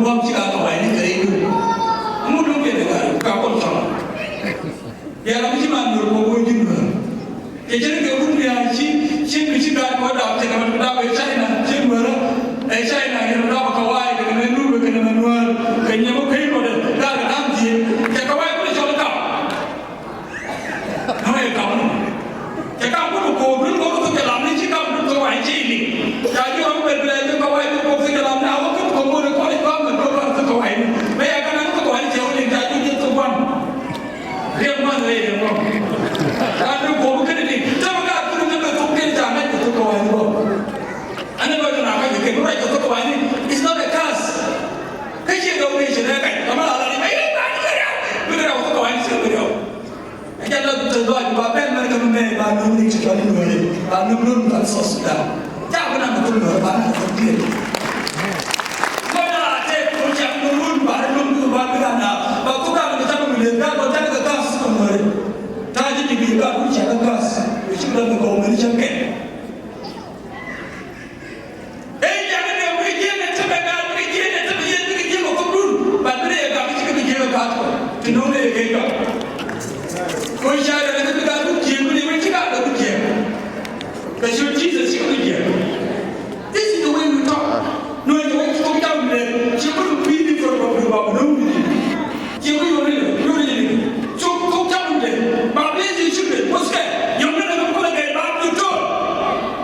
bom chica ka wai ni kare du amu do ke de ka ko so ya la mi ma no ko bo jin no ke jere ke bu ya chi da ko da te ka da ba china chi mo ra ai china ya da ba ka wai ke ne nu ke ne no ke nya mo kai ko da ga dam ji ke ka wai ko so ka na mai ka no ke ka ko bu ko ko ke la ni chi ka bu ko wai chi ni ya ju am pe ble ke ka wai ko ke la na wa ko ko mo ko ni ko ma ko ba ko wai ni me ya ka na ko wai je o ni ja ju ji to ban re ma re mo ka du ko ke ni ta ma ka ku ni ko ke ja na ko ko wai ni ana ba na ka ke ko ko ko wai ni it's not a curse ke je ga wai je na ka ma la ni ai ba ni ya bu ra ko ko wai ni se bu yo ya la tu do ba ben ma ka me ba no ni chi ka ni no ni ba no no ba so sta ja ba na ko no ba na ko ti ko na te ko ja no mun ba no no ba ba na ba ko ka ni ta mo le da ko ta ka ka so no re ta ji ni bi ba ku cha ka ka so chi ba ko me ni cha ke e ja ne ne ko ji ne ta ba ga ni ji ne ta bi ni ji ko ko dun ba ne ga ki ka bi ji ka ko ti no ne ke ka ko ja ne ne ka ku ji ni we chi ka da ku ji because Jesus is here. This is the way we talk. No, the way to come down there, she couldn't be different from the Babylon. She will so come down there. But this is it. What's that? You're not going to get back to door.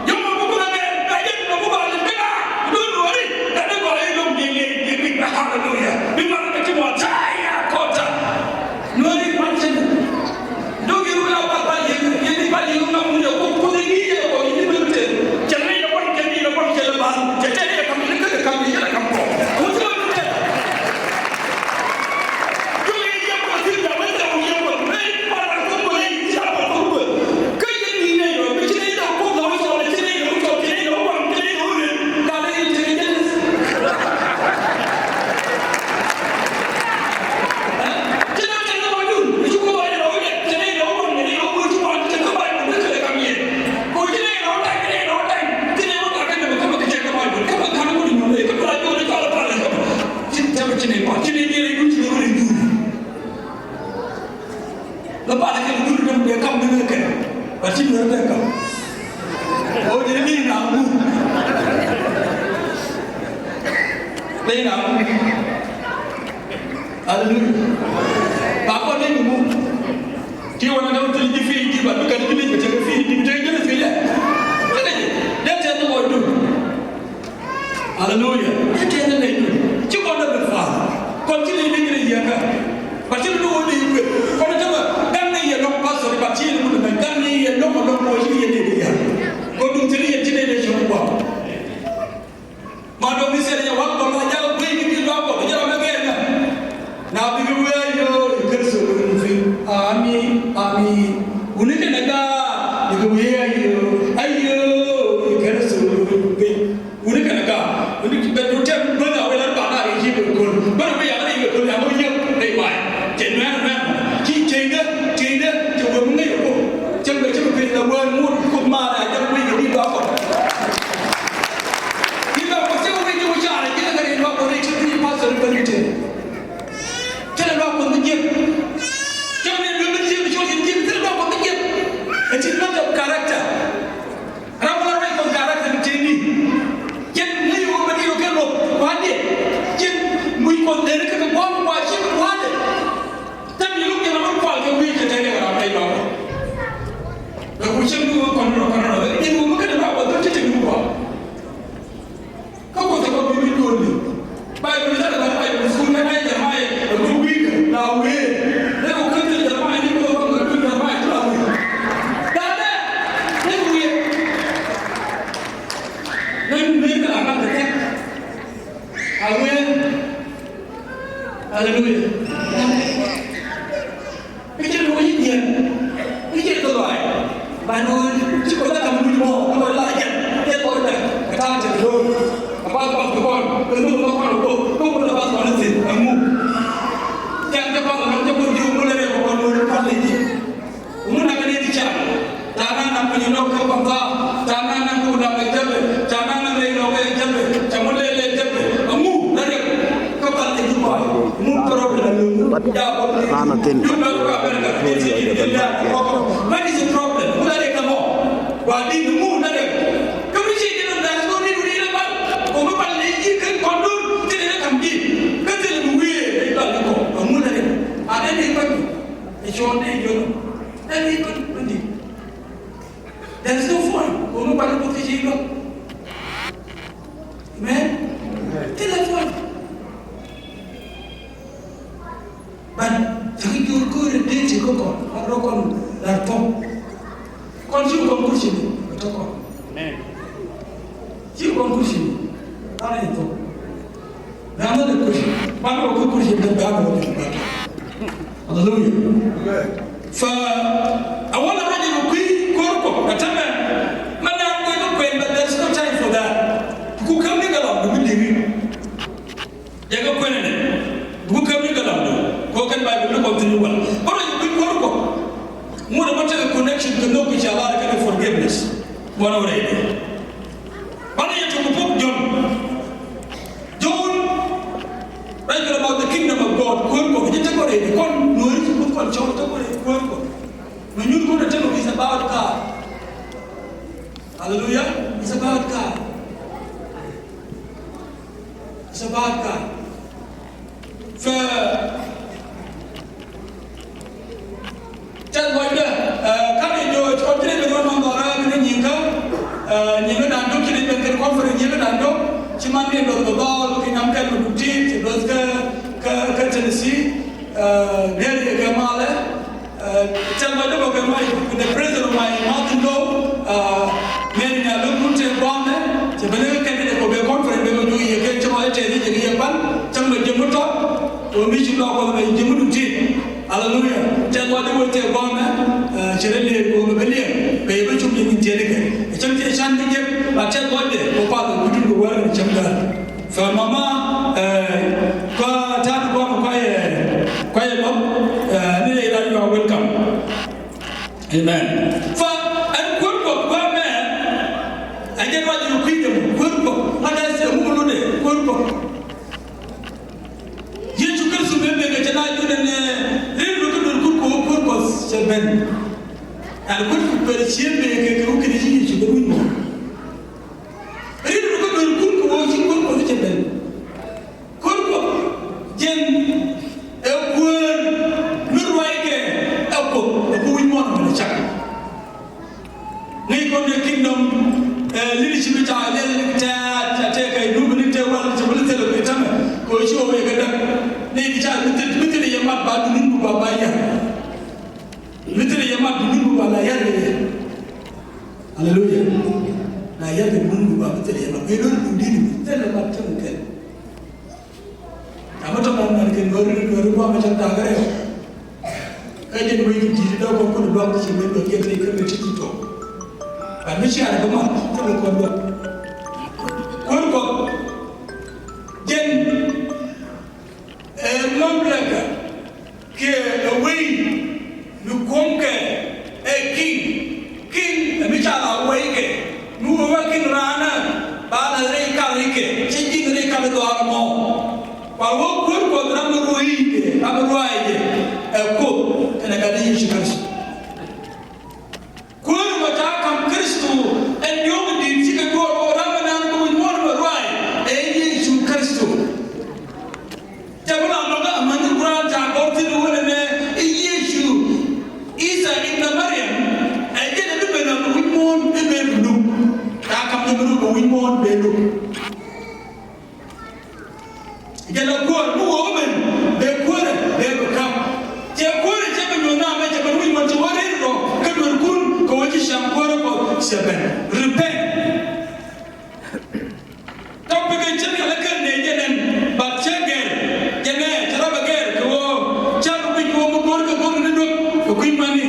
You're not going to get back to the mobile. Don't worry. That's why I don't give hallelujah. We want to get more time. No, they want to. Don't give me anybody who knows you. pat rana ten what is the problem wala de kamo wa di mu na de kamu ci de na so ni du ni ba ko ba pal ni ji kan kondur te de kam ji ka te lu wi de ba ko mu na de ada ni ba e chonde yo na ni ba ndi there is no fun ko mu pal ko te ji lo amen telephone ban jangan diukur dia cakap kon kalau kon datang kon siapa kon kursi ni betul kon siapa kon kursi ni mana itu nama dia kursi mana aku kursi dia berapa orang haleluya fa awal aja lukui korko katakan mana aku itu pen but there's no time for that buku kami kalau demi diri jaga pen ni buku kami kalau ko kan Bible ko continue wal baro ñu ko ko mo da mata connection to no which Allah can forgiveness mo na wala bana ya to ko John right about the kingdom of God ko ko je ta ko re kon no ri ko ko cho ta ko re ko no ñu ko ta no is about God hallelujah it's about God it's about God Jangan wajah kami jo kontre beron mandora kini nyingka dan do kini bengkel konferensi nyingka dan do cuma dia berdobal kinamkan bukti sebab ke Tennessee dari Gamale jangan wajah bagaimana the president of my mountain do meri na lu kunte bone sebenarnya kan dia ko be konferensi be do ye ke cuma jadi ye pan cuma jemuto Omi chulo ko be jimu duti hallelujah jangan wajah wote bone cerele ko be belia be be chum ni tele ke chum te shan ke ba chen wajah ko pa do budun ko war ni cham da fa mama ko ta ko ko ye mo ni le da you are welcome amen fa an ko ko ba me ajen wajah ku de ko ada se mu lo de ko Seven. And what you perceive me, you can see you the window. I didn't look at the cook watching one of the children. Cook, Jen, a word, not like a book, a going on in the child. Name of the kingdom, leadership, which I let take a new military one to military time, go show me a lady child with the Yamat Badu Babaya. Little Yamat Mungu wala yale. Hallelujah. Na yale Mungu wa little Yamat. We don't do tell about Tunkel. Amato man can go to macam tak ada. Kajian bagi diri dah kau pun buat sini bagi mereka bercakap tu. Kami siapa kamu? Kalau kau buat, kau jen memberka ke away. You conquer a king, a Michal awake, you working rana, Bala Reka Rike, changing Reka to Armo. While what good was Ramarui, a cook, and a Gadish Christ. Good was Akam Christo, and you did see a good or Ramadan with one of a ride, a Yesu Christo. Jabala Manu Grant, I got to do it. Isa ibn Maryam ajena bibena wimon bibelu ta kam bibelu ko wimon belu jela ko mu women be kore be kam je kore je be na me je be wimon je wore ro ke do kun ko waji sham kore ko seben repent to be ke je la kan ne jenen ba chegen jene jara ba ger ko chabu bi ko mo kore ko ne do Queen money.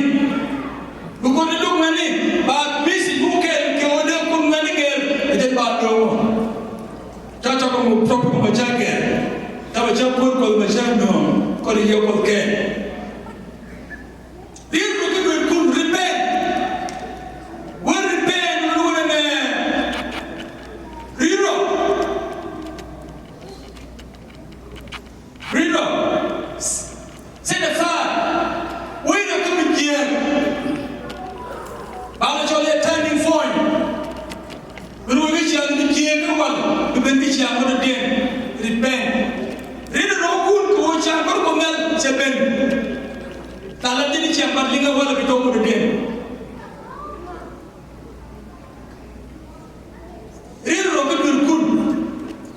Bukan itu money. But misi bukan kemudian pun money ker. Jadi batu. Caca kamu proper kamu jaga. Tapi campur kalau macam no. Kalau dia pakai. Dia bukan berkun repent. One repent lalu ni. Riro. ben bi ci amana den ripen rina no kun ko ci amana ko mel ci ben tala dini ci amana li nga wala bi to ko den rina no ko kun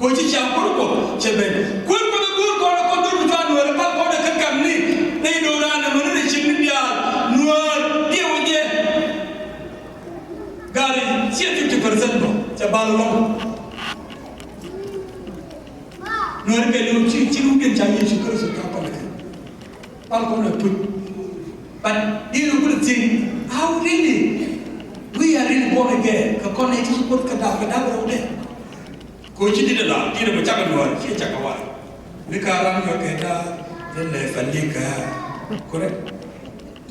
ko ci amana ko ci ben kun ko gur ko ko dur ko tan wala pa ko da kam ni nay do rana mo ne ci ni ya noir di woje gari ci 50% no ci ballo noir ke lu ci lu gën ci Yesu Christ ka pal ko na put but you will think how really we are really born again ka connect to put ka da ro ko ci di la di ba ca noir ci ca ka wa ni ka ram yo ke da le falika correct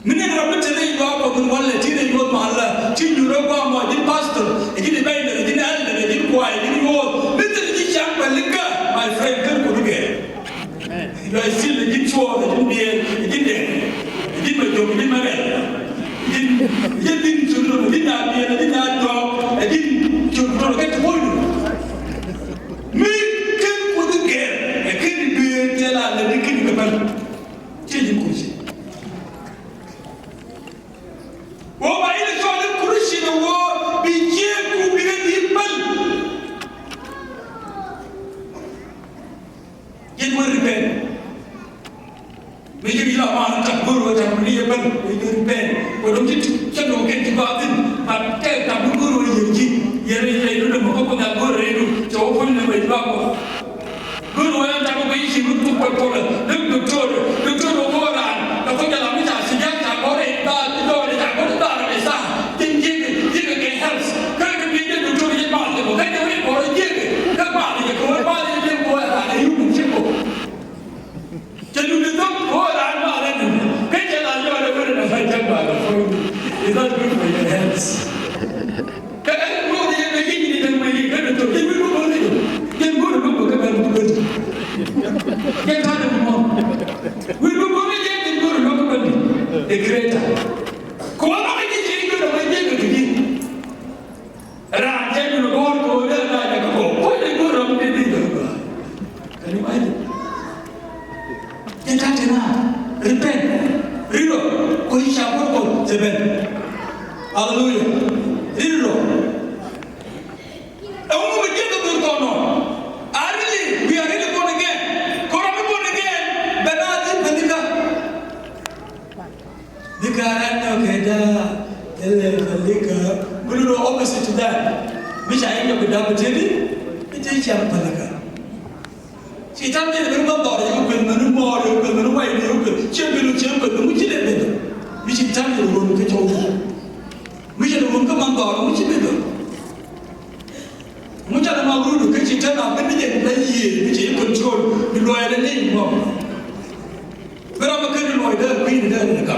mine rabbi tele yo ko dun wala ti de yo ma Allah ti ñu ro ba mo di pastor e di bay de di na de di ko ay di yo bitte di ci am falika my friend kan ko duge yo ay sil di ci wo de di di de di ma do di ma re di ci ro di na bi di na do di ci ro ke to mi kan ko duge e kin bi tela de di kin ko ban ci di ko ci wo ba ile so le kurushi no wo bi je ku bi di bal yen wo ripen mi je bi la ma ta buru ta ni ye bal mi je ripen wo dum ci ci no ke ci ba din ba te ta buru ye ji ye re ye do mo ko na buru re do to ko ne ba ba ko buru wa ta ko bi ci mu ko ko la doctor wo ra ta ko la mi ta ci ja ta ko re ba It's not good for your hands. The creator. Can you imagine? Repent. Rilo, kuisha kwako seven. Hallelujah. Rilo. Ewu mjendo turkono. We are really born again. Korami born again. Benadi benika. Dikarana keda. Tele benika. Bulu opposite to that. Which I end up with double jelly. It is benika. Ci tanti ne vengono dore, io quel menu muore, io quel menu vai, io quel c'è quello non ci deve vedere. Mi ci tanti non che c'ho. Mi ci non che mandare, non ci vedo. Non c'è da magrudo che ci tanto per dire da ieri, mi ci control, mi lo era lì, no. Però ma che lo era qui da ca.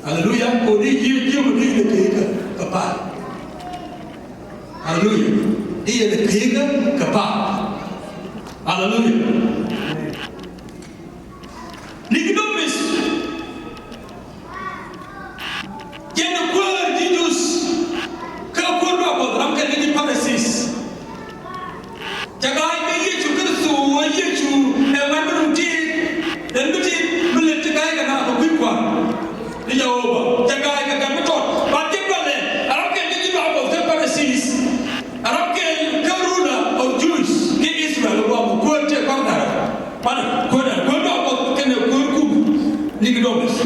Alleluia, o di io mi dico che capà. Alleluia. Io le piega capà. Hallelujah. Nicodemus. Jeno kuar Jesus. Kau kuar apa? Ram kan ini Pharisees. Jagai ke Yesu Kristus, Yesu ewan berunci dan berunci melihat jagai kan apa kuat. Dia jawab. Jagai kan betul. Baca balik. Ram kan ini apa? Pharisees. Ram kan karuna of Jews. Israel wa ko te korda pana ko apa kene ko ku Nicodemus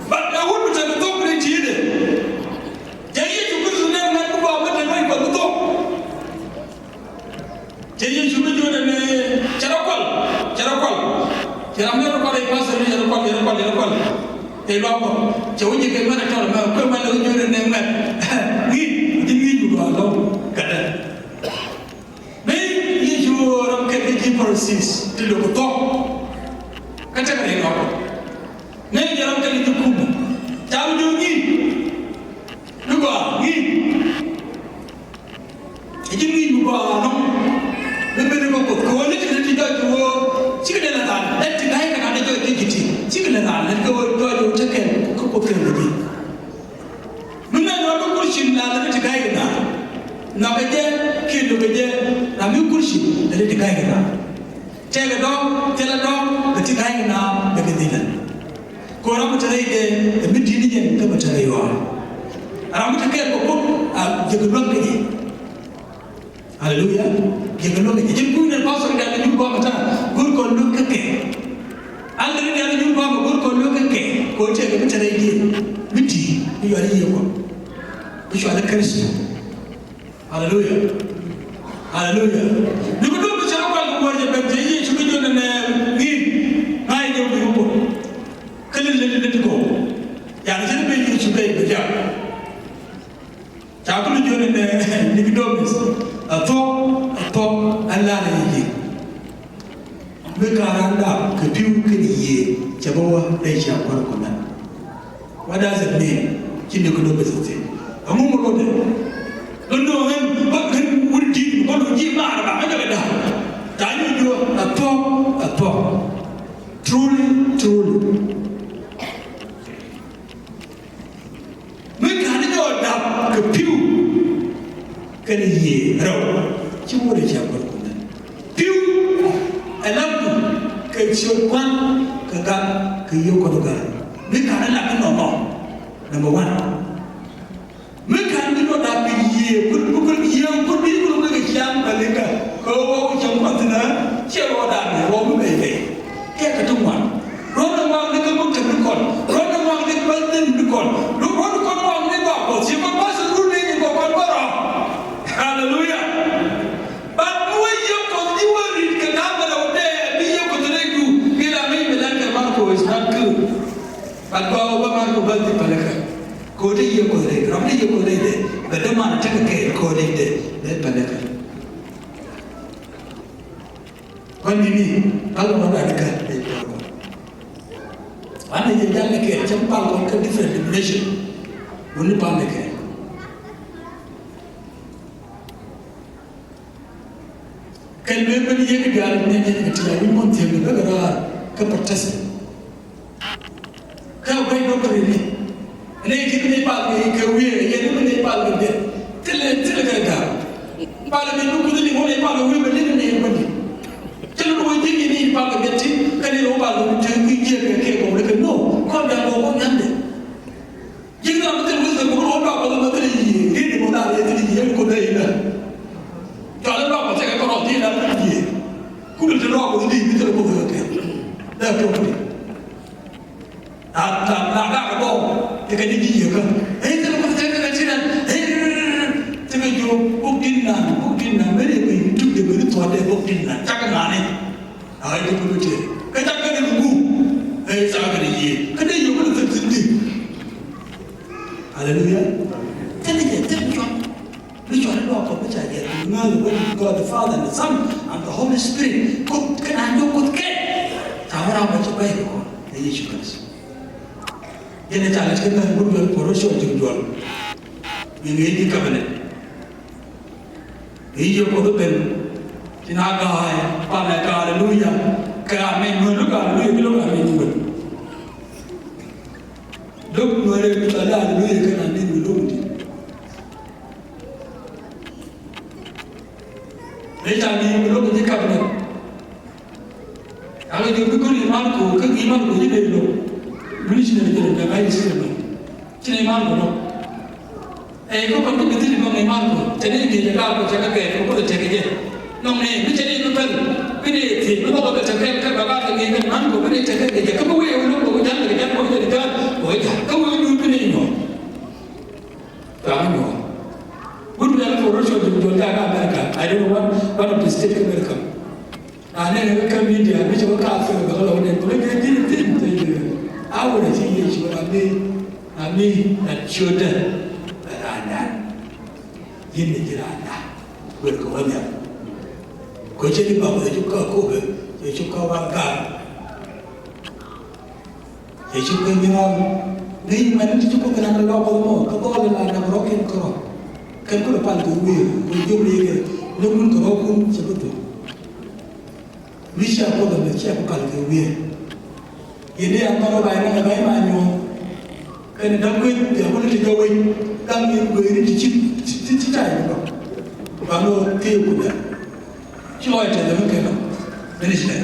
but I want to talk to you jaye ju ko ne na ko ba mata mai ko to jaye ju ko ne charakol charamne ko ai passer ni charakol e lo ko chawji ke mana to ma ko ma lo ju ne ma ni ju ba lo kada orang kerja Pharisees di luar kata mereka ni orang kerja hukum jauh juga lupa ni ini ni lupa no lebih lupa kau ni kita tidak jauh jika dia nak dan jika dia nak ada jauh tinggi jika dia nak dan kau jauh cakap kau boleh lagi mana orang kursi nak dan jika dia nak na beje ki do beje na mi kurshi da ti kai na tega do tela do da ti kai na da gedilan ko ra mu tare de mi dini jen ka mata rayuwa ara mu take ko a je ko ke hallelujah je ko ke je ku ne pastor da ni ko mata gur ko lu ke Allah ni ada jumpa ma gur ko lu ke ko te ga mata rayuwa miti ni yo ari ko bisho ala Kristo hallelujah hallelujah ni ko do bi sa ko ko je be je yi su ko jone ne ni ay do bi ko kelil le ko ya ni be yi su be be ja ta ko jone ne ni ko do bis ato Allah ne yi be karanda ke piu ke yi jabawa dai sha kwar kuma what does it mean kini ko do bis te amu mo de londo hen bakkan wurdi ko do ji ma ba ma da ta ni do ato truly me kan do da ke piu kan ye ro chi mo de cha ko ko piu alambu ke chi kwan ka ga ke yo ko do ga me kan la ka no number 1 me kan do da bi ye ko ye ko bi ko ga jam balika ko wo ko jam patina che ro da ne wo me be ke ka tumwa ro na ma ne ko ko ko ro na ma ne ko den ko ro ko ma ne ba ko si ko ba su ru ne ko ko ro hallelujah but we yo ko di wo ri ka na ba lo de bi yo ko de ku bi la me be la ka ma ko is not good but ko ba ma ko ba di palaka ko de yo ko de ram ne yo ko de ba de ma na ta ke ko de palaka wani ni Allah ma da ka de ko wani je jalle ke champal ko ka different denomination woni pa ne ke kan me bani ye ga gar ne ne ta yi mon te ga ga ka protest ka bai do ko ne ki ne pa ke ke wi ye ne pa ga de tele ga ga pa le me ko ni mo ne pa ga wi ba ne ne ba ni tele ko ji ni pa ga de ti ka ne ro ba lo te ki je ke ko ne ke no ko da ko ko nyande ji ga mo te ko ko ro ba ko ma te ni ni mo da ye te ni ye ko dai na ta le ba ko te ko ro ti na ni ku te ro ko ni ni te ko ko ke da ko ni ta ga ko te ka ni ji ka e te ko te ka ti na e te ka jo ko din na me ne ko tu de me to de ko din na ta ka na ne ai te ko te ka ta ka ni ku e sa ka ni ye ka ne yo ko te ti hallelujah te ne te ko we try to walk up with idea to know the will of God the Father and the Son and the Holy Spirit ko kan ando ko ke tawara ma ci bay ko e Yesu Christ yene ta la ci na bu do ko ro so ci jol mi ngi di kabane e yo ko do ben tina ga hai pa la ka hallelujah ka amen mo lu ka hallelujah lo ka amen mo do mo re ta la hallelujah ka amen lo di Lecha ni lo ko dikap na. Ala di ko ni man ko ka iman ko ni lo. Buli ni ni na kai si lo. Ni iman ko no. E ko ko ni ti ni iman ko. Tene ni ga ko ka ke ko ko te ke je. No ne ni tene no pen. Ni ti no ko ka ke ka ba ka ni man ko ni te ke je. Ka ko we lo ko jan ke jan ko ni ta. O ja ka we ni ni no. Ta no. Good luck for Russia to go to America. I don't know what of the state of America. And then I come in there, which will come from the Lord and bring it in. I would see you and me that children that are not. In the Girana will go on there. Coaching about the Juka Kobe, the Juka Wanga. The Juka, you know, they managed to cook another local more, Kabal and a broken crop. Kan ko pal ko wi ko jomle ke no mun ko ko ci butu wisha ko da ci ko pal ko wi yene am ko bay na bay ma ñoo kan da ko ya ko ci joway dam ni ko ri ci tay ko Ano ke kuda. Cuma aja dah mungkin. Finish dah.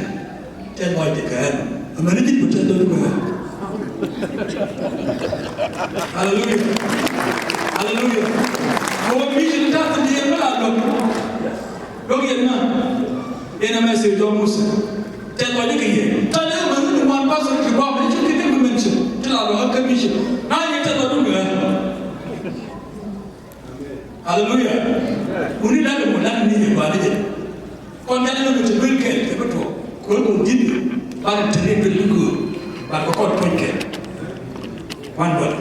Jangan buat dekat. Mana ni betul tu juga. Hallelujah. Hallelujah. Kau misi kita tu dia malah Logi na. Ena message do Musa. Jangan buat dekat. Tanya mana ni mana pasal kita bawa macam kita mention. Terlalu agak misi. Nah ini tak tahu juga. Hallelujah. Uni dah mula ni bawa je. Kau jangan nak cebul ke, betul. Kau pun jadi. Baru terlebih dulu, baru kau tunjuk. One word.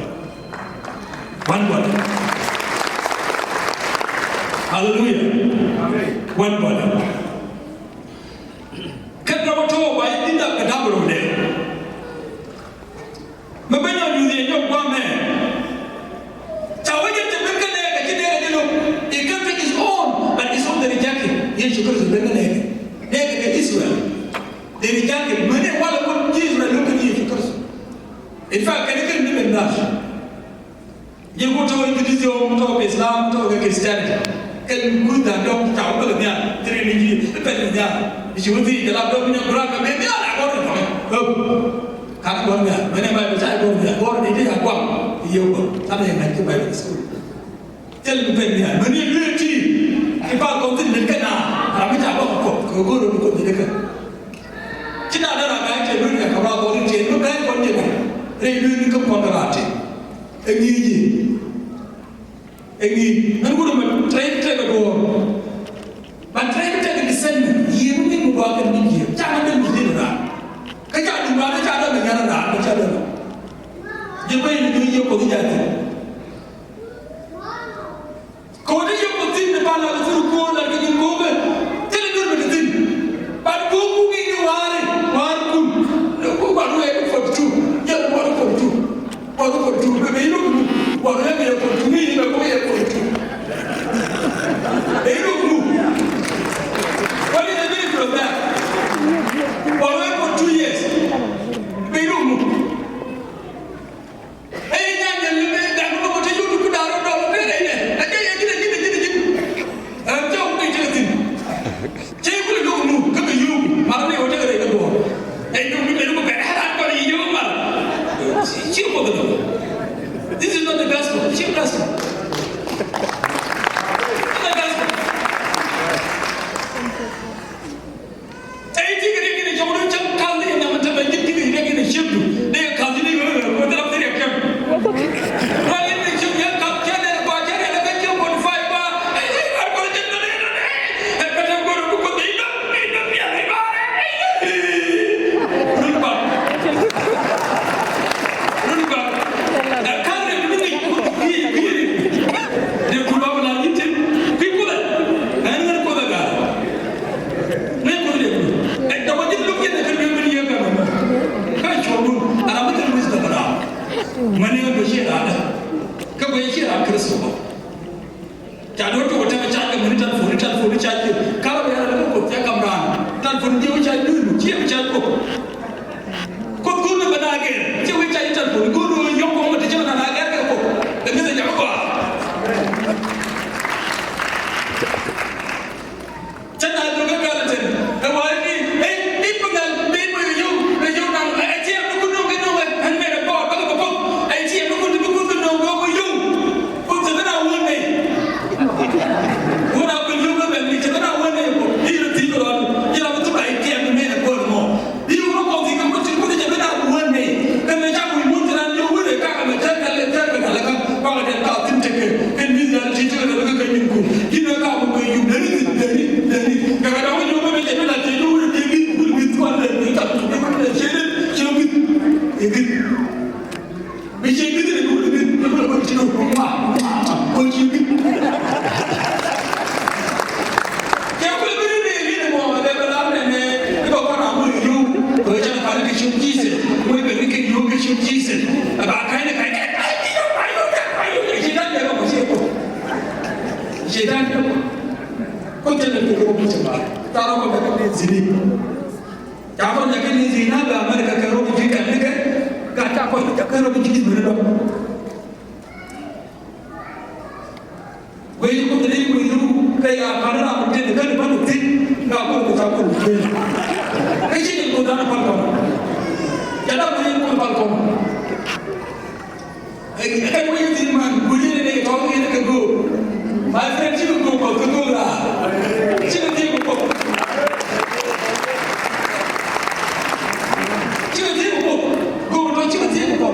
Hallelujah. One word. Kerana betul, baik tidak kena beroleh. Mempunyai dunia yang kuat. Cawan yang terbentuk ni, kita ada dulu. It comes to his own, but it's all the rejected. Ia syukur sebenarnya ni. Dia ke Israel. Dia rejected. Mana walaupun Israel lupa dia syukur. In fact, kita ni benar. Dia betul itu dia betul Islam, betul Kristiani. Kan kita dok tahu kalau dia terlebih dia. Disebut dalam doanya Quran kami dia ada orang tahu. Kalau orang dia, mana baik percaya orang ini dia kuat. Dia kuat. Sama yang lain tu baik betul. Terlebih dia. Mana lucu. Kita kau tu dekat na. Kami tak apa kau guru kau dekat. Kita ada orang yang cakap kalau kau cakap bukan kau cakap. Review ni kau pun terlatih. Engi, nanti guru train kau. But train kita kisen, ia mungkin membuatkan dia. Jangan dia mesti dah. Kerja di mana cara negara dah, cara dah. Jika ini dia kau jadi. Kau dia kau tin depan lalu suruh kau lagi ni kau ber. Jadi kau berdetin. But kau mungkin ni warun. Kau baru ekor fortu. Ya baru fortu. Baru fortu. Begitu. Baru yang fortu ni kau yang fortu. Begitu. What is the meaning of that? Baru yang for 2 years. Begitu. This is not the gospel. Cheap gospel. Not the gospel. Saya tidak ingin jauh jauh kali yang nama kita tidak ingin siap tu. Dia kali ni kita tak boleh siap. Kali ni siap yang kaya dan baca dan kerja modify ba. Apa kerja ni? Kerja guru buku tidak dia lebar. Lupa. Dia pulau lagi tu, people dah, hanya kau dah kah? Mereka dia pun. Dapat jadi lupa yang kerja beri apa? Kau cakap, anak betul mesti berapa? Mana yang bersih ada? Kau bersih ada kerana. Jadi tu kita cakap mana telefon cakap. Kalau dia ada kau cakap kamera, telefon dia cakap dulu, dia cakap. Kau guna benar ke? Dia cakap telefon, guna yang kau mesti jangan nak agak kau. Dengan saya jawab. Jangan juga kalau jangan. Kalau ini pengal, you nang ATM tu kuno hanya ada bawah bagus. ATM tu kuno bagus you. Pun jangan awal ni. Pun apa you kan ni jangan awal ni. Dia tidur. Dia betul ATM ni ada bawah mo. Dia orang kau tinggal macam pun jangan awal ni. Kerana jangan pun jangan you boleh kau macam kalau kalau dia kau tinjek. Dia cerita kalau kau kau kita kau you dari kadang-kadang orang juga macam mana tidur dia gitu ada kita mana cerita gitu macam gitu dia kalau tidur rumah kau gitu dia boleh beri ni mau ada berapa ni kau orang mau you kau jangan pada kisah kisah kau beri ke you kisah kisah apa kain Syaitan kau jangan fikir macam mana. Taruh kau nak zina. Jangan nak ni zina, mereka kerana kita ni kan, kata kau kerana kita berdoa. Wei kau tadi kau itu đây là phản là một trên cái được được tin nào có được sao cũng tin cái chuyện của ta là quan trọng cái đó là quan trọng cái quay tin mà bây giờ này có cái go my friend chỉ go có cái go là chỉ có tin go chỉ có tin go nó chỉ có tin go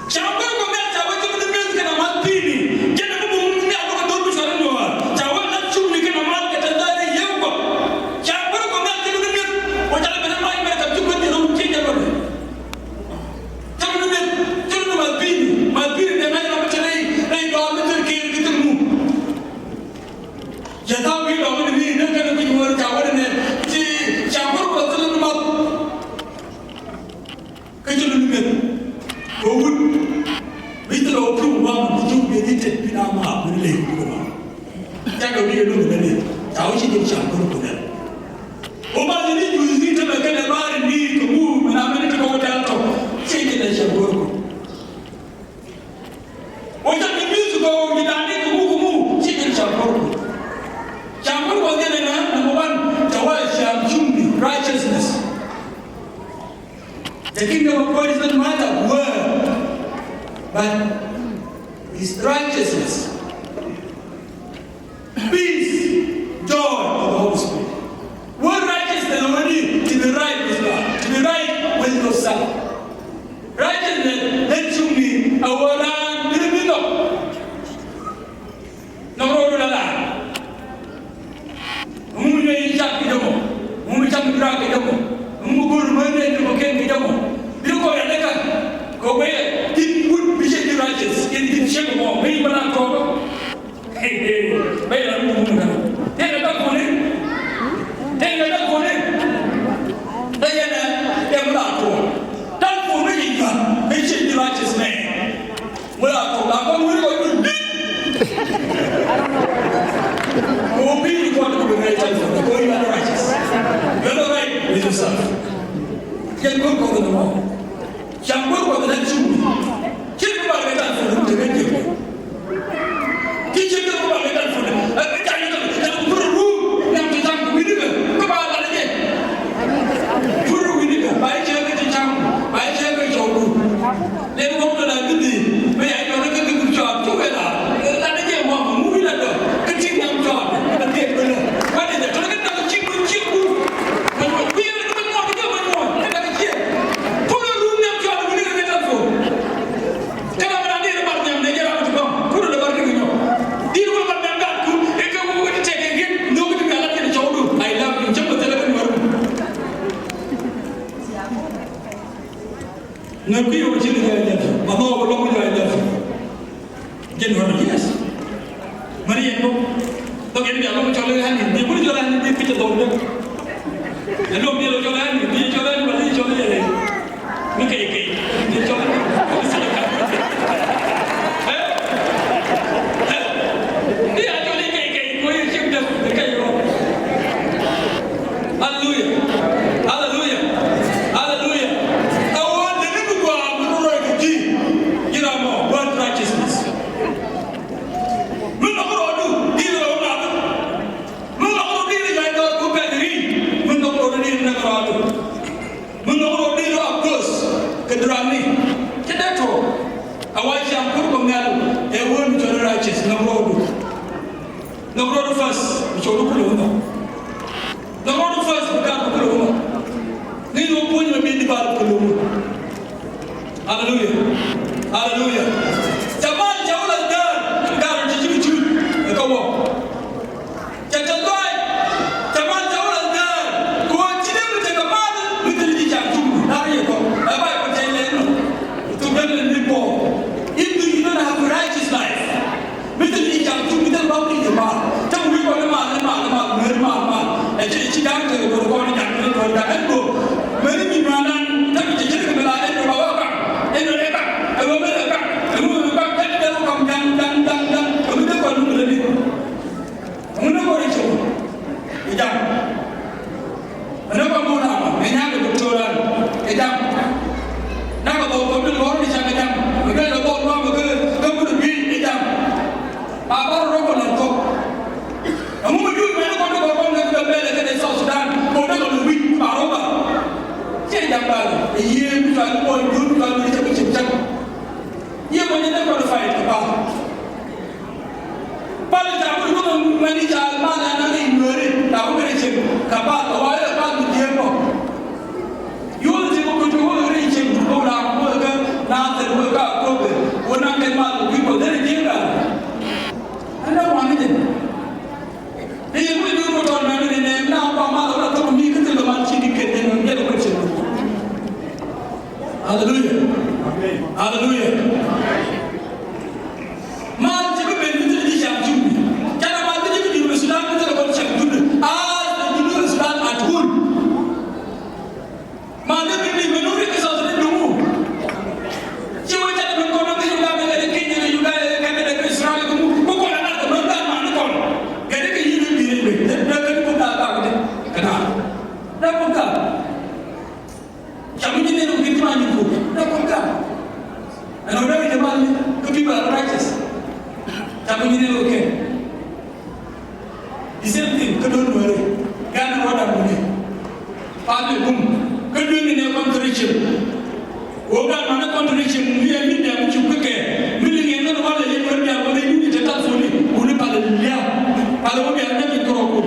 Jangan Jatau bi lo ni ne kan bi mo ta wa ne ti chamur ko tu ma ka ju lu ngen ko wut bi to lo pru wa bi ju bi ti te bi na ma bi le ko ma ta ko bi lu ne ne ta wo chi ji chamur ko ne o ma ni ju zi ta ka ne ba ni ko mu na me ne ko ta to chi ji ne chamur ko o ta ni bi su ko ni da ni ko mu chi ji chamur ko chamur ko ne na number 1 tawasham chumbi righteousness. The kingdom of God is not a matter of word, but His righteousness, peace, joy of the Holy Spirit. Word righteousness already to be right with God, to be right with yourself. Righteousness lets you be a word and a bit of no road to the land. Mummy chap idamo, mummy chap drag idamo. Mugur mane ni bukan idamo. Bila kau ada kan, kau bayar tin pun bisa dirajis, tin siapa mau, bayar mana kau? Bayar mummy kan. Tengok tak kau ni, tengok tak kau ni. Saya na yang mana kau? Tak kau ni kan, bisa dirajis ni. Mula kau, kau mula kau ni. Kau pilih kau tu berajis, kau ini ada righteous. You are not right with yourself. Jangan kau kau tu mau. Jangan kau tu nak curi. Kita kau ada kan pun tu kan dia. Kita kau ada kan pun. Jangan jangan perlu yang kita bini kan. Kau ada lagi. Perlu bini kan. Baik jangan kita baik jangan jauh. Lepas kau tu nak bini, baik kau nak kita berjauh tu kan lah. Ada je mau mungkin ada. Kecil yang jauh. Ada benar. Ada je. Kalau kita nak cipu. Nabi orang cina dia ada, mama orang pun ada. Jangan yes. Mari yang tu, tu kita dia orang jalan ni, dia pun jalan ni dia kita tahu dia. Lalu dia jalan ni, dia jalan balik jalan ni. Mungkin dia jalan. Dia jalan kaya, kau yang siap dah kaya. Hallelujah, hallelujah, hallelujah. Kedrami, kita tu, awal jam pun pengal, ewan jual righteous, nombor first, jual puluh nombor first bukan puluh, ni lo punya lebih di bawah puluh. Hallelujah, hallelujah. Zaman jauh lagi, kalau cuci, kau, jangan lupa, zaman jauh lagi, kau cina berjaga mana, betul di jantung, nari kau, apa? If you don't have a righteous life, betul ni jangan tu betul bapa ni lemah. Jangan we kau lemah. Cik dah tu kau ni jangan kau jangan tu. Mari di mana? Tapi cik kita bela itu bawa kan? Itu mereka. Kamu mereka. Kita dah kau dan. Kamu dah kau dulu ni. Kamu dah kau itu. Ijam. Mana kamu nama? Mana kebetulan? Ijam. Nak kau tu orang ni jangan jam. Mereka kau orang mereka kamu tu bi ijam. Apa orang kau nak tu? Kamu maju mana kau tu orang nak bela ke South Sudan? Kau dah kau bi apa? Jadi jangan. Ia bukan kau dulu kalau dia cakap. Ia mana nak kau fight apa? Pada zaman kau mana jalan mana nak ingin tahu macam kapal awal kapal dia kau. Yul je ko to ho ri che ko la ko ga na te ko ka ko be wona ke ma ko ko de ni ga ana wa ni de e ko ni ko to na ni ne na pa ma la to mi ke te lo ma chi ni ke de no ye ko che hallelujah amen hallelujah ma je ko be ni de ni jam ju kana ma de ni Islam kedun mere kan wada mune pale kum kedun ne contradiction oga mana contradiction ni mi da mu chuke mi ni ne no wala ye mer da wala ni te ta foni uni pale lia pale mo ya ne mi koroko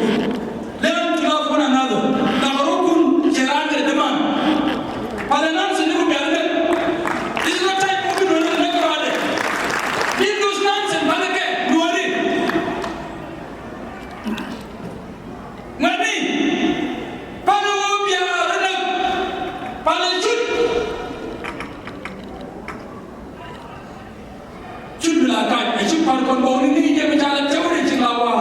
le tula fona nado da koroko cerande de man pale nan se ni mo ya ne this is not time for you to know about it leave those nonsense pale ke duari ngani pale mo ya ne pale chudla ka chu par kon bo ni je me jala chawre chilawa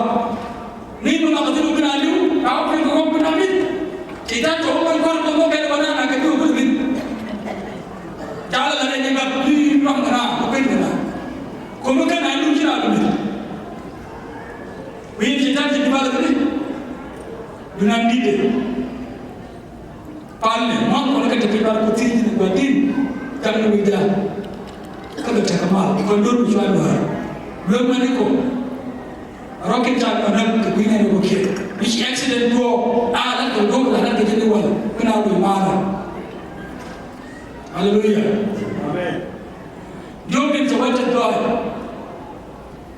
ni mo na kadu bina liu ka ko ko bina mit kita to ko ko ko ke bana na ke tu bin jala la ne ga bi ram na ko ke na ko mo ke na lu chira lu wi kita ji ba la ni bina ni de palle mo ko ke te ba ko ti ni ba din kan ni da kada cakamal ikon dulu jual luar belum maniko rocket car anak kebina ni bukit which accident go anak tu go anak kejadian wal kena lu mana haleluya amen jokin jawab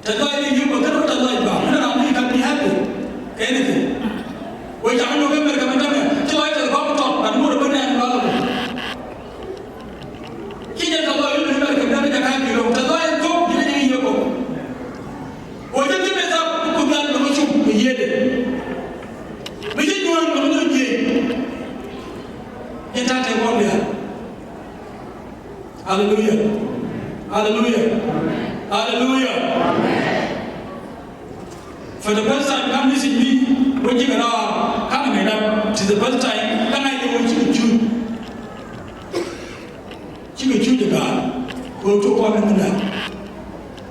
terdoa ini juga kan terdoa ba mana ramai kan happy anything woi jangan lupa mereka macam coba itu bapak top dan murah benar balu kita kalau ini mereka benar benar happy loh terdoa itu jadi ini juga woi jadi kita bukan lucu iya deh macam jual kalau lucu kita tengok dia haleluya haleluya haleluya for the first time come listen me when you gonna come and up to the first time kan ai do chiku juga go to ko nan da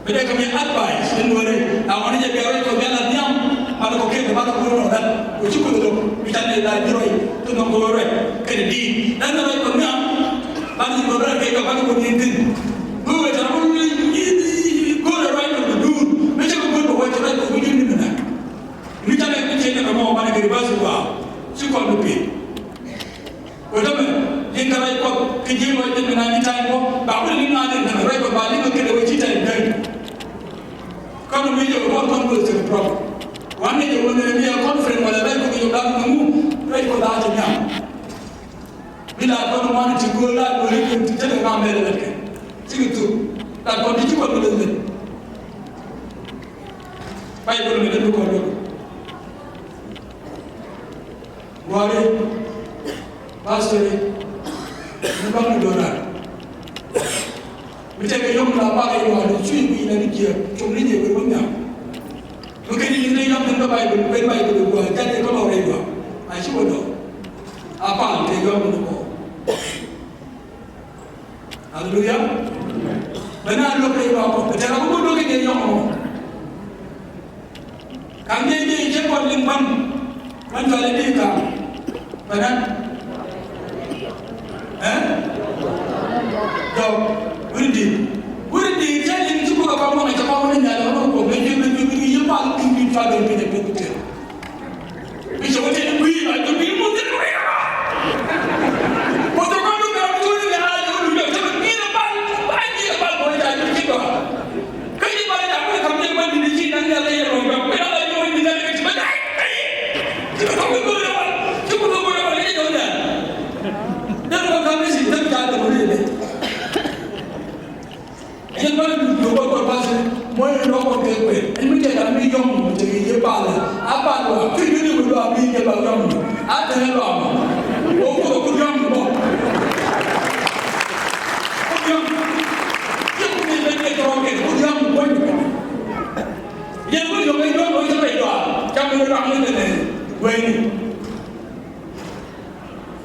beda kami advice din wore awani je biar ko bela diam pada ko ke ba ko no dan ko chiku do bitane da diroi to no ko re ke di dan no ko ngam bani ko re ke ko ba ko ni din go ta ko ni go the right of the dude me che ko go wa ta ko ni ni na ni ta ne ke ne ko mo ba ne ke ba su wa su ko no pe ko ta me ni ta rai ko ke ji mo te na ni ta ko ba ko ni na ne na rai ko ba ni ko ke de chi ta dai ko no mi yo ko ko ko se problem wan ne yo ne mi conference wala rai ko yo da mu rai ko da ta nya bila ko no man ti go la ko ni ti ta na me le ke ti tu ta ko ti ko no le Bible me le ko lo wale pastor ni ba mu dora mi te ke yom la ba ke yo ani chui bi na ni ke chom ni je ko nya ko ke ni ni yom ni Bible ko ja te ko lo re yo a chi wo do apa ke yo mu ko haleluya bana lo ke yo ko te ra ko do ke yo mo kan ye je ko lim ban man jale ni ka bana do wurdi jali ni ko ba mo na ta mo ni ala ko ko be ni ye pa ni fa de ni be ko te bi so te ni bi la do bi mo te ko ya ko to ko do ka to ni ala do do te ni na ba ni ba ko ja ni ki ko ka ni ba ja ko ka me ba ni ji na ni ala ye ro ba ko ala yo ni na ni ba dai ti ko ko ko ya ti ko ko ya ni do na dan ko ka ni si ta ja do ni le yang mana dulu bawa pasal, mau rokok kepe, ini kita ambil jom, jadi dia pala, apa tu? Kita ni berdua ambil dia bawa jom, ada yang lama, aku jom bawa, jom, jom ni kita rokok, jom bawa, yang mana jom itu bawa sampai dua, jangan orang ni ni, ini,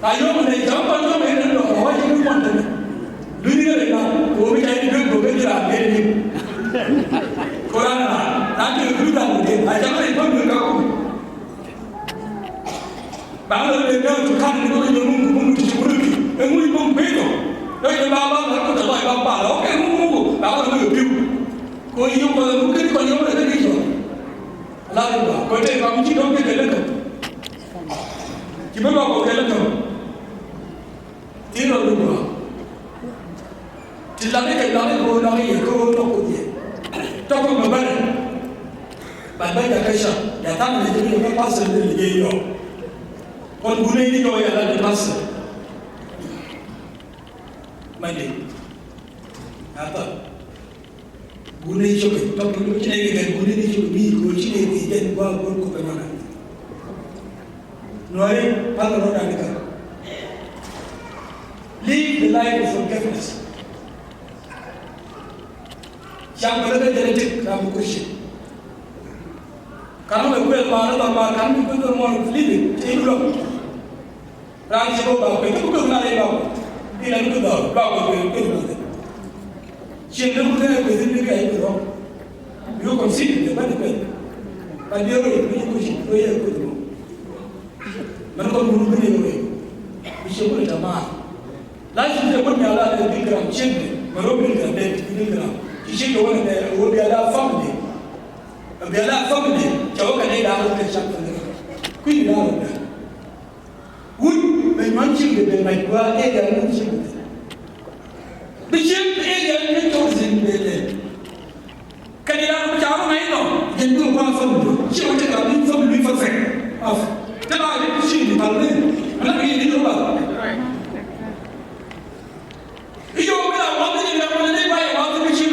ayo mana jom ini dua, orang yang mana ni. Dunia ni lah, kami cari duit, kami cari beli. Korang lah, nanti duit dah mungkin. Ajar kau ikut duit kau. Bangla ni dia cakap ni kau yang mungkin cukup lagi. Mungkin pun betul. Tapi bapa aku tak tahu bapa lah. Okey mungkin bapa aku lebih. Kau yang mungkin kau yang mana ni so. la ba ko te ba mi do ke le ko ki ba ko ke le ko ti ro lu ba ti la ne ke la ne ko na ye ko no ko ye to ko ba ba ya ka sha ya ta ne ni ko pa se le ye yo kon bu ne ni ko ya la ni pas ma de ata gune choke to ko ci ne ga gune ni choke bi ko ci ne ke den ba ko ko be mana noy pa ko da ni ka live the life of forgiveness yang berada genetik kamu kursi kamu berbuat mana tanpa kamu itu mau living itu loh orang siapa bawa itu bukan mana yang bawa ini itu bawa itu siapa bukan itu ini kayak itu loh you consider the benefit but you know itu kursi itu ya itu mana kau bunuh ini loh bisa boleh tamah lain dia pun nyala ada di gram cendera merobek ada di gram Ishi ko wani da wobi ala family. Bi ala family jawo ka ne da har ka shakka ne. Ku yi da da. Wud mai mancin da mai kwa e da mun shi. Bi shi e da ne to zin be ne. Ka ni da mu jawo mai no. Yin do ba family. Shi wata ka min family fa fa. Af. Ta ba ni shi ni ba ne. Ana bi ni do ba. Iyo ga wani ne da wani ne ba ya wani shi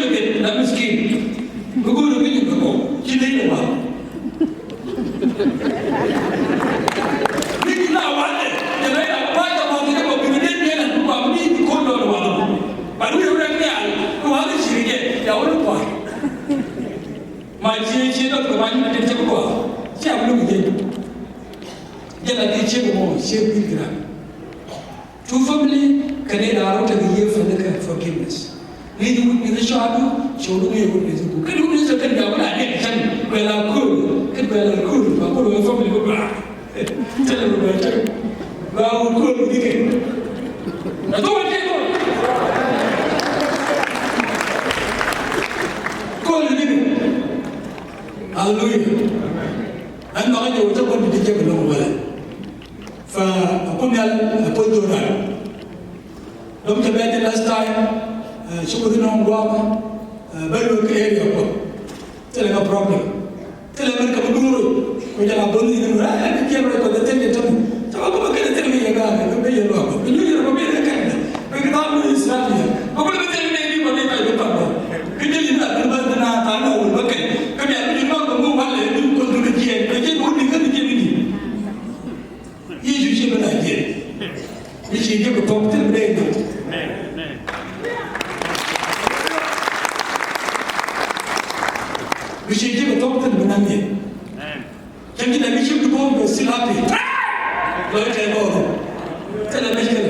la miskin begitu begitu kau ciri apa ni kita awal jadi apa yang mau kita mau pilih dia nak buat ni kondo awal baru yang orang dia awal ciri dia ya orang kuat macam ciri tu kemarin dia cakap kuat siapa lu dia dia lagi cakap mau siapa dia tu family kena darah tergiye forgiveness ni itu syadu syadu ni pun ni tu. Kalau ni sekarang dah mana ni kan belakul, apa lu family lu berah, cakap lu berah, belakul ni kan. Nado macam tu. Kau ni kan. Hallelujah. Anda orang yang ucap pun dijak belum boleh. Fa apa ni apa joran. Dom cakap last time. Syukur dengan orang baru ke area apa, tidak ada problem. Tidak mereka berdua, kau jangan beli dengan orang. Kita mereka datang je tu, cakap apa kita datang ni agak, kita bayar apa? Kita bayar apa? Bayar kan? Kita tahu Islam dia. Apa kita datang ni boleh bayar berapa? Kita lihat berapa tanah tanah berapa? Kami ada jumpa kamu malah itu kontrol dia. Kerja boleh kan dia ni. Ini juga benar. Ini juga betul benar. Bishop juga doktor benangnya. Jadi dah bishop tu pun bersilapi. Lalu saya bawa. Saya dah bishop.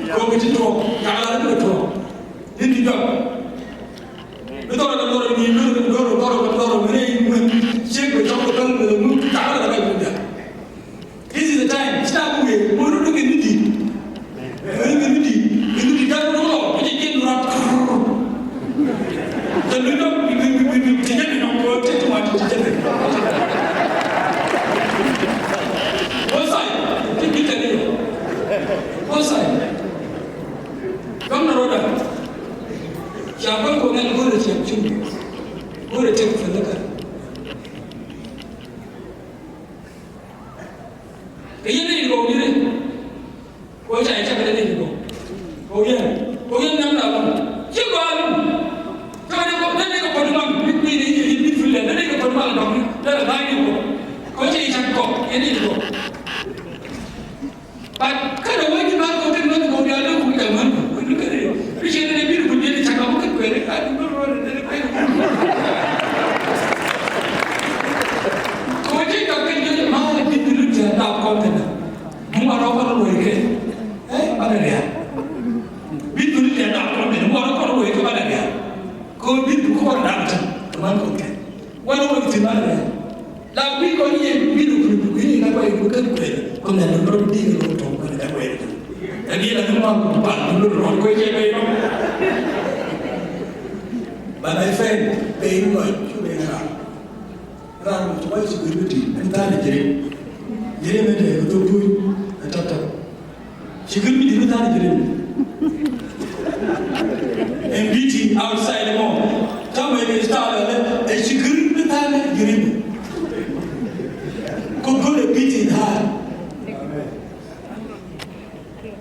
Kau bishop tu, kalau ada tu, ini juga. Betul ada orang ni, orang ni, siapa yang cakap kalau tak ada lagi benda. This is the time. Kita boleh, orang tu kena di. Ini di dalam orang, jadi kita orang. Dan kita jadi nak buat itu macam jadi. Bosai, kita ni. Bosai. Kamu naroda. Siapa kau nak guru siapa cuma? Guru cakap faham. Kaya ni kau ni. Kau cakap cakap ni kau. Kau yang nama apa? Siapa? Dah lagi tu, kau jadi cakap, ini tu. But kalau lagi mana kau tengok kau dia ada kau dah mana? Kau ni kena. Bisa ada biru pun dia cakap bukan kau ni kan? Kau cakap kan dia mana biru dia tak kau tengok. Mungkin orang boleh ke? Mana dia? Biru dia tak kau tengok. Orang boleh ke mana dia? Kau biru kau nak macam mana kau kan? Walau itu mana? Tapi kau ni biru ini nak buat bukan kau. Kau nak berapa dia kau tahu kau nak buat. Jadi nak semua buat dulu kau je kau. But my friend, pay much. ran to wai security an ta da jire mai da to to ta ta security da ta da jire MBT outside the mall ta mai da start da security ta da jire ko dole beating hard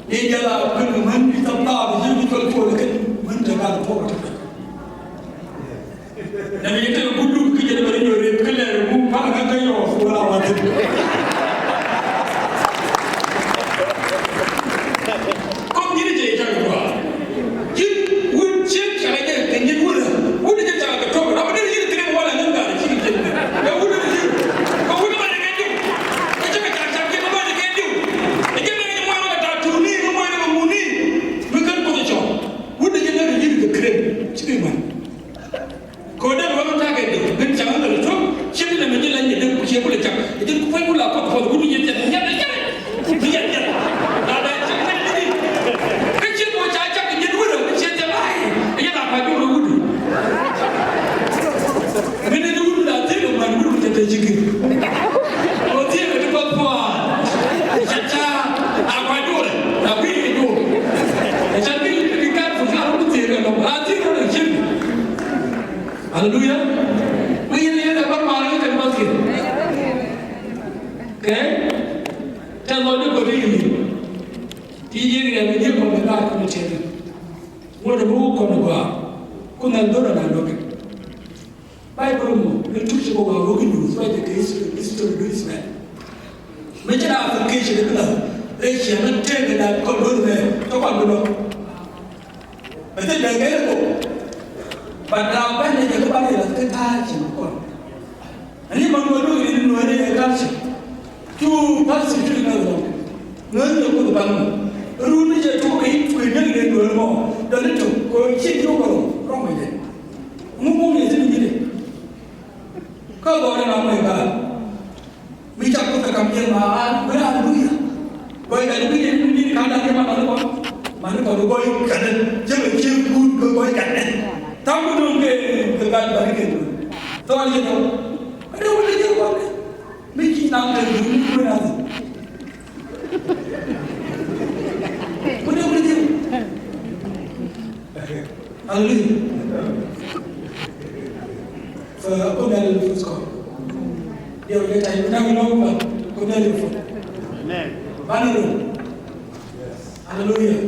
ne ya la kun man ta ta da jire ko ko da man ta ga to na me yete gudu kije da bari yore kale mu pa ga ga yo wala wata ko dire je ta ko ki wun che kala ga tenje wala wun je ta ga to na ba dire dire wala nan da shi ke da wun dire ko wun ba da ga ju ko je ka ta ke ba da ga ju e ke ne mo na ta tuni mo na mu ni mu kan ko jo wun je na dire ga kre shi ma ko da ba ta ga do bin ta da to shi ne me lan ne dan ku she kula ta idan ku fai kula ko ko gudu ne ta ya da ya da da da shi ne ni kan shi ko ta ta ne gudu shi ta bai ya da fa gudu gudu ne ne gudu da ta ga man gudu ta ta jiki ko ti ne ko ko ya ta a kwa dole da bi ne do ya bi ni ka fu ka ru ti ga no a ti ga shi Hallelujah. We need to have a marriage and basket. Okay? Tell Lord to go to you. Teaching and video from the back of the channel. What a book on the bar. Couldn't do that. Bible, the two should go working news, why the case is to this man. Mention application, they shall not take that called there. Talk about the law. But then they get it. But now when they get back, they touch him. And he might go to it in a country. Two passes to another. None of the banner. The rule is to eat with young and more. The little go shake your wrong with it. Move is in it. Come on, my God. We talk with the company, where are we? Why are we in the Canada? Manako, the boy can tell you good boy can. Tahu dong ke tegal balik itu. Tahu aja tahu. Ada orang dia buat. Mungkin nak dulu pun ada. Boleh boleh dia. Alih. Aku dah lulus kau. Dia boleh cari mana mana. Aku dah lulus. Amen. Mana tu? Hallelujah.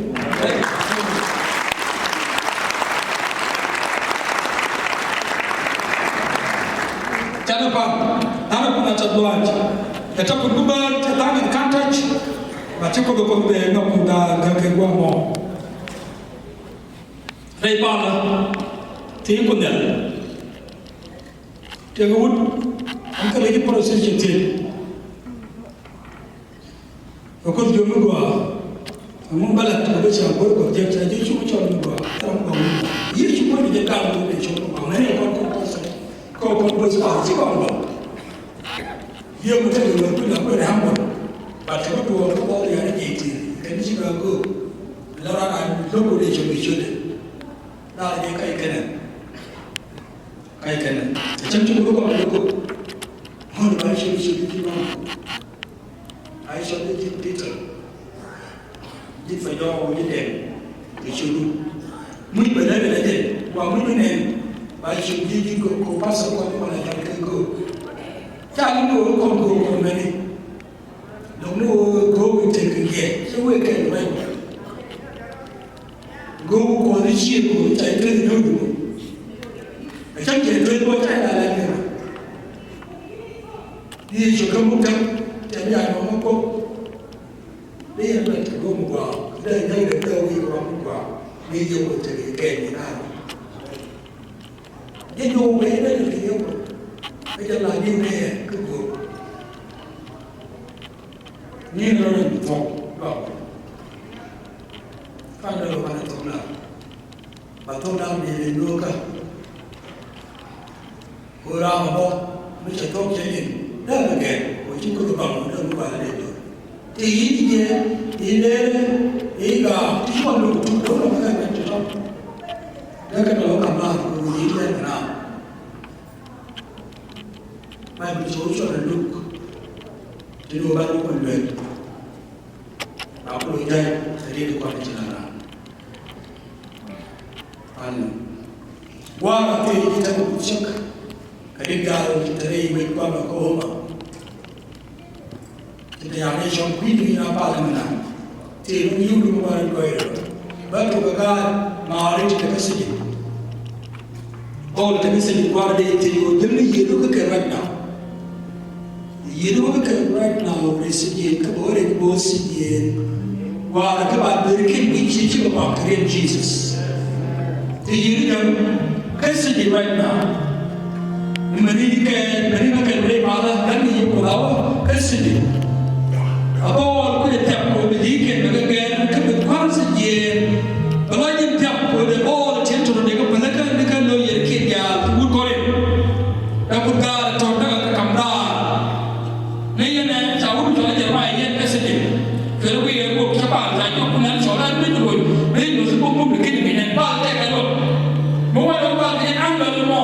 Jangan lupa, tanah pun ada doa. Kita pun buat tanah kantaj. Baca kau kau be nak muda gak gua mau. Repala, tiap pun dah. Tiap pun, angkat lagi proses jadi. Aku jom gua, kamu balat tu baca gua jadi jadi cuma cuma gua. Terang gua, ia cuma dia kamu dia cuma mana yang kau proses. Kau bos apa sih kau? Dia macam tu nak nak berhambat. Baca tu orang kau yang ada jadi. Kan sih aku, lara logo dia cuma cuma. Dah dia kaya kena. Macam cuma logo. Mana baca cuma cuma. Aisyah dia cerita. Dia fayau dia deh. Dia mui benar aja. Wah mui ni. Baca jadi ko pasal ko mana yang ko. Jangan ko mana. Dong ko take ke. Semua ke baik. Ko ni sih ko cai ke dulu. Macam je dulu cai lah ni. Dia juga mudah. Jadi orang ko. Dia nak go muka. Dia nak tahu orang muka. Dia juga cari ke ni lah. Dia jauh beda dari dia. Macam lagi ni kubu. Ni orang tu, kan ada orang tu lah. Batu dah ni luka. Orang apa? Macam tu jadi. Dah lagi. Macam tu bang, dah lupa ada tu. Ini ika, cuma lu tu orang kan macam tu. Dia kan orang kamar, ini dia kenal. mai bị số cho là lúc thì đồ ba lúc còn luyện bảo lùi đây thì đi được quan chỉ là anh qua là thì kita cũng chắc cái đi gạo kita đây mới qua là cô mà kita yang ini trong quý vị nào ba lần nào thì nó yêu được qua rồi bắt đầu cái mà đi kita cái gì all the message qua đây thì có những gì đó cái right now you know cái right now cái gì cái bộ cái bộ gì qua là các bạn được cái vị trí của bạn cái Jesus thì you know cái gì right now mình cái mà là cái gì của nó cái gì അപ്പോൾ cái tập của mình cái mình quan sát gì kalau yang tập của the all change to the cái nó ये कि क्या तू करे अब का तो का कमरा नहीं है चाहूँ जो है जब आए ये कैसे दे फिर भी ये वो क्या बात है जो कुछ सोना नहीं तो नहीं तो सब कुछ लेकिन मैंने बात है कि लोग मुझे लोग बात है अंगल मो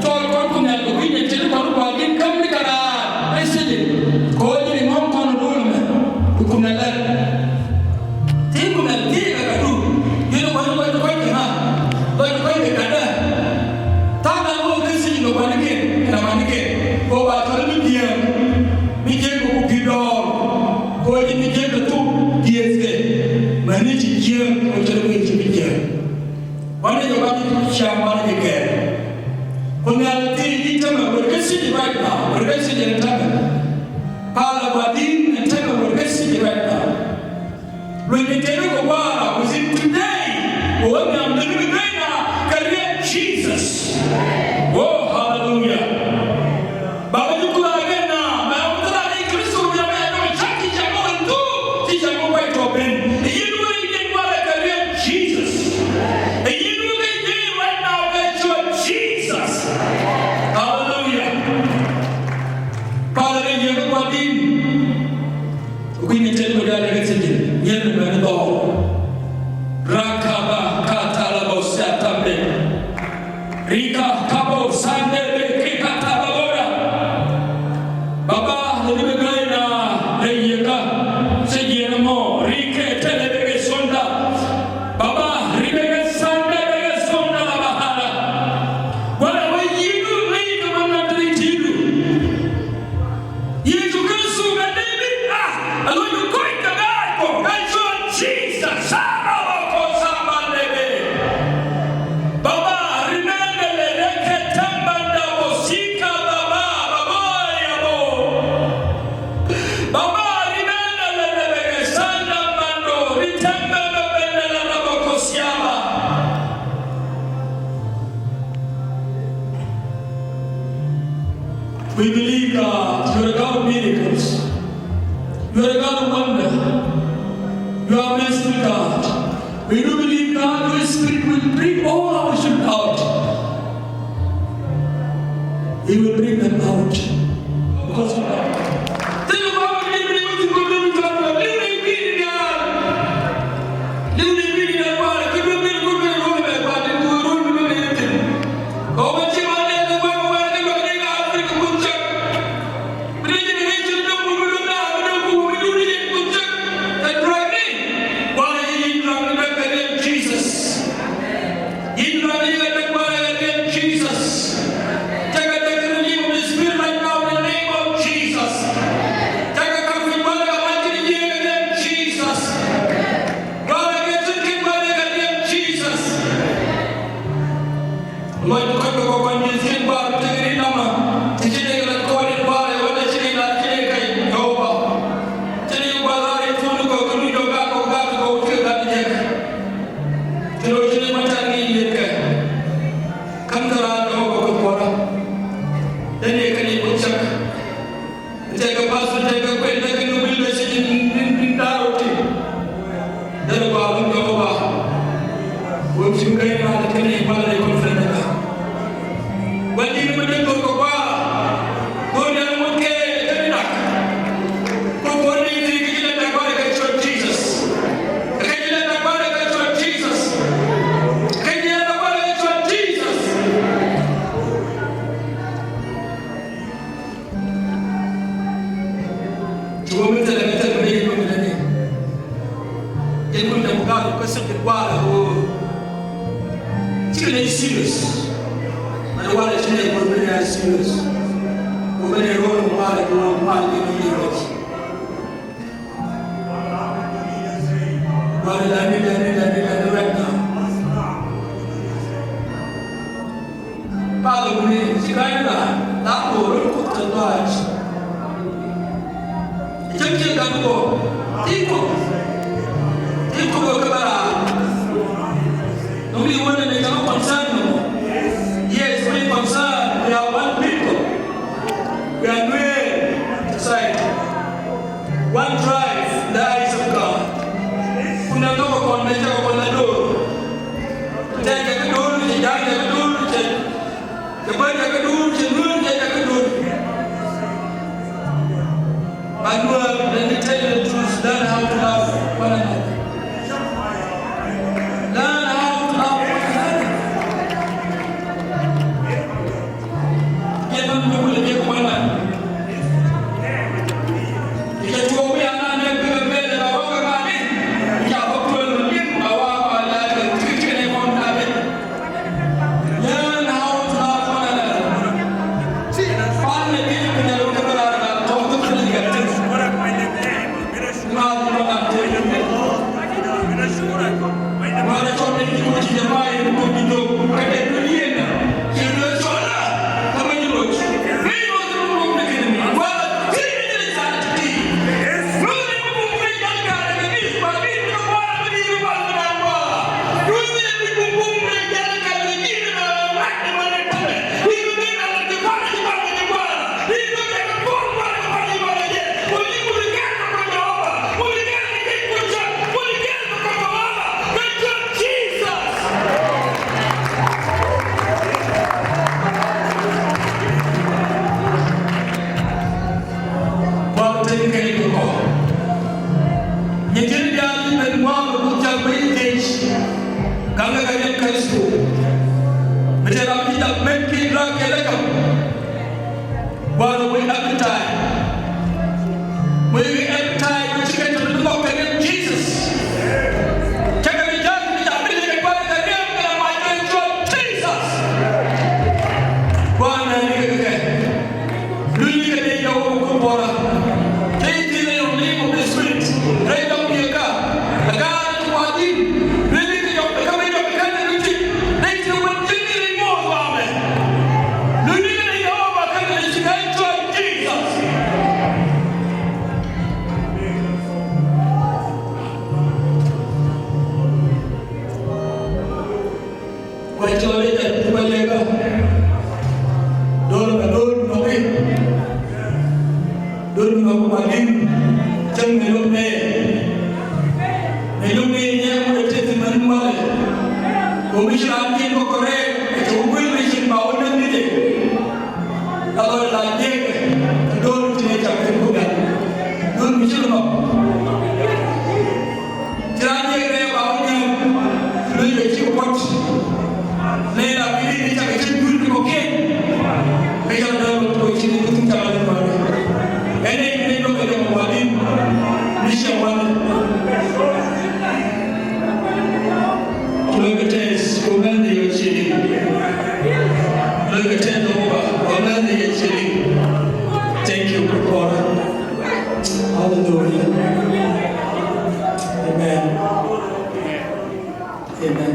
जो कुछ नहीं तो भी ये चीज़ करूँ बात है कम नहीं करा ऐसे दे कोई नहीं हम कौन रोल में तो कुछ नहीं लग ठीक कुछ नहीं ठीक है करूँ ये लोग कोई क्या कोई क्या Tangan lo kasi no manike na manike ko ba to ni dia mi je ko kido ko ni je ko tu dia se mani ji je ko to ni ji je bani yo ba ni sha ma ni ke ko na ti ni ta ma ko kasi ni right now ko kasi ni ta ma pala ba din ni ta ma ko kasi ni right now lo ni te ko ba was it today o na am the right now career Jesus. Oh, hallelujah. Baba yuko agena, maamdala ni Kristo jamaa ndio chaki cha Mungu, si cha Mungu wetu ben. Yinu ile wala karia Jesus. Yinu ile right now wetu Jesus. Hallelujah. Padre yenu kwa dini. Ukini tendo gani katika yenu mwenendo. Rakaba katala bosatambe. Rika kabo sandebe kikata babora baba nibegana leyeka sejena mo rike telebe sonda baba ribega sandebe sonda la bahara wala wajibu lidu manadri tidu Yesu Kristo ngadibi alo yukoi kagako kacho Jesus sama ko sama lebe baba We believe God, you are a God of miracles. You are a God of wonder. You are a merciful God. We do believe God, your Spirit will bring all our children out. He will bring them out. Because of that. Think about it, living in God. Living in God. Living in God. Keep your will good and rule back. But it will rule me anything. Oh, but you are there. Jesus. Comete la vita per lei come lei. E non è bucato, questo che guarda ci è serious. Ma non guarda c'è il problema è serious. Come ne ruolo male che non male di oggi. Guarda la vita right now. Parla con me, si vai là, lavoro con tatuaggi. E c'è chi è capo, tipo che va. Non mi vuole ne stiamo pensando. Yes, we concerned. We are one people. We are doing society. One tribe in the eyes of God. Una dopo con me, con la loro. C'è che loro, c'è che loro, c'è poi che loro, c'è loro, c'è che loro. But let me tell you the truth, learn how to love one another. Learn how to love one another. Get one people to get one another. You can go away and learn them to be better. Thank you, Lord. Hallelujah. Amen. Amen.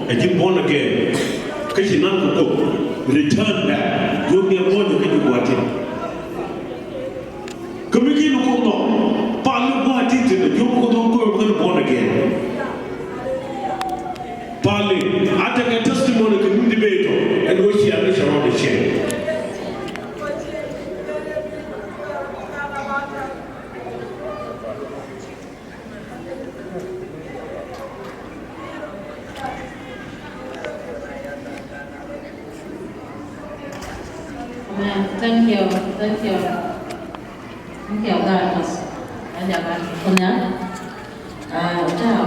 and you born again. Because you not go, return back. You'll be a born again. You want it. Come again, you go no. Paul, what did you do? You go born again. Paul, I take a testimony to the debate and we see a mission on the chair. Thank you, God. Anh chào bạn.